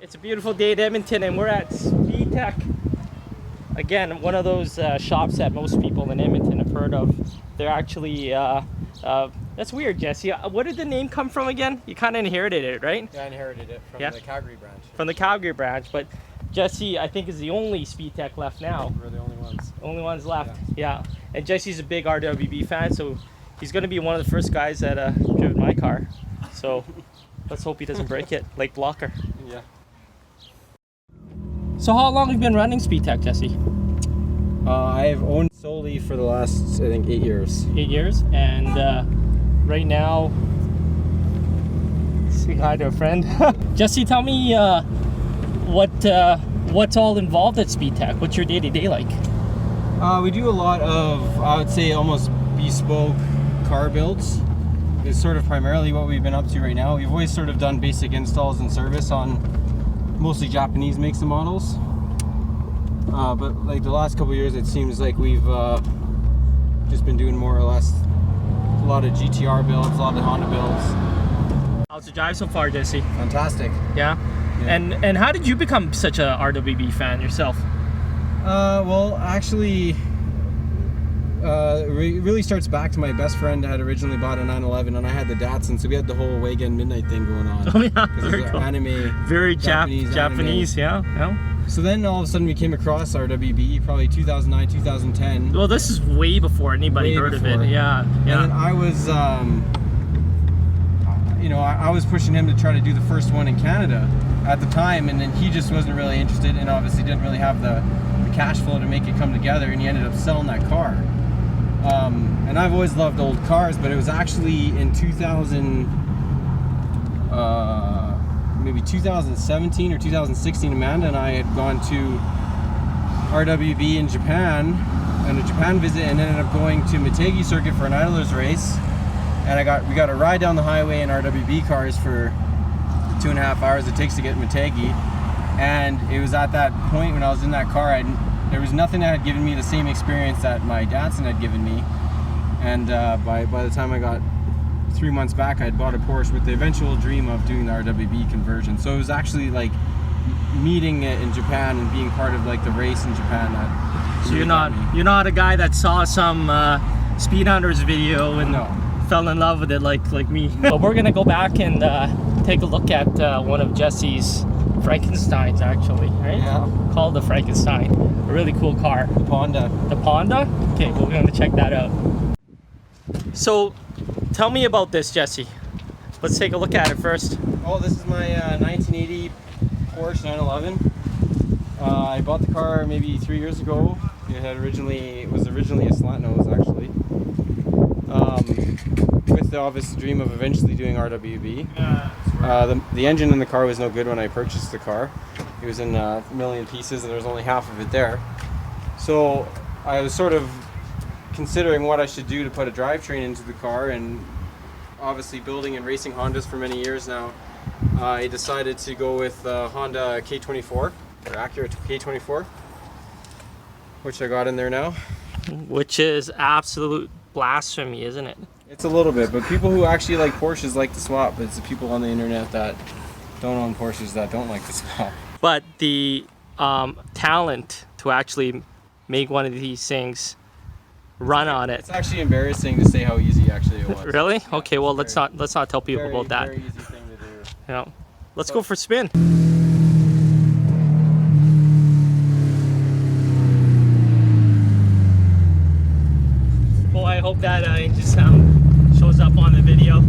It's a beautiful day at Edmonton and we're at Speedtech. Again, one of those shops that most people in Edmonton have heard of. They're actually, that's weird, Jesse. What did the name come from again? You kind of inherited it, right? Yeah, I inherited it from the Calgary branch. From the Calgary branch, but Jesse, I think, is the only Speedtech left now. We're the only ones. Only ones left, yeah. And Jesse's a big RWB fan, so he's going to be one of the first guys that driven my car. So let's hope he doesn't break it, like Blocker. Yeah. So how long have you been running Speedtech, Jesse? I've owned solely for the last, I think, 8 years. 8 years, and right now, say hi to a friend. Jesse, tell me what's all involved at Speedtech? What's your day-to-day like? We do a lot of, I would say, almost bespoke car builds. It's sort of primarily what we've been up to right now. We've always sort of done basic installs and service on mostly Japanese makes and models. But like the last couple of years, it seems like we've just been doing more or less a lot of GTR builds, a lot of Honda builds. How's the drive so far, Jesse? Fantastic. Yeah? And how did you become such a RWB fan yourself? Well, actually, it really starts back to my best friend had originally bought a 911 and I had the Datsun, so we had the whole Wagon Midnight thing going on. Oh yeah, very cool. Anime, very Japanese, yeah. So then all of a sudden we came across RWB, probably 2009, 2010. Well, this is way before anybody heard of it. Yeah. And then I was, I was pushing him to try to do the first one in Canada at the time, and then he just wasn't really interested and obviously didn't really have the cash flow to make it come together, and he ended up selling that car. And I've always loved old cars, but it was actually in 2017 or 2016, Amanda and I had gone to RWB in Japan on a Japan visit and ended up going to Motegi circuit for an idlers race, and we got a ride down the highway in RWB cars for 2.5 hours it takes to get to Motegi. And it was at that point when I was in that car, there was nothing that had given me the same experience that my Datsun had given me. And by the time I got 3 months back, I had bought a Porsche with the eventual dream of doing the RWB conversion. So it was actually like meeting it in Japan and being part of like the race in Japan. That so you're not a guy that saw some Speed Hunters video and fell in love with it like me. But we're gonna go back and take a look at one of Jesse's Frankensteins, actually, right? Yeah. Called the Frankenstein. A really cool car. The Ponda. The Ponda? Okay, we're gonna check that out. So, tell me about this, Jesse. Let's take a look at it first. Oh, this is my 1980 Porsche 911. I bought the car maybe 3 years ago. It was originally a slant nose, actually. With the obvious dream of eventually doing RWB. The engine in the car was no good when I purchased the car. It was in a million pieces and there was only half of it there. So I was sort of considering what I should do to put a drivetrain into the car, and obviously building and racing Hondas for many years now, I decided to go with Honda K24 or Acura K24, which I got in there now. Which is absolute blasphemy, isn't it? It's a little bit, but people who actually like Porsches like to swap. It's the people on the internet that don't own Porsches that don't like to swap. But the talent to actually make one of these things run on it. It's actually embarrassing to say how easy actually it was. Really? Yeah, okay, well let's not tell people about that. Very easy thing to do. Yeah. Let's go for a spin. Well, I hope that engine sound shows up on the video.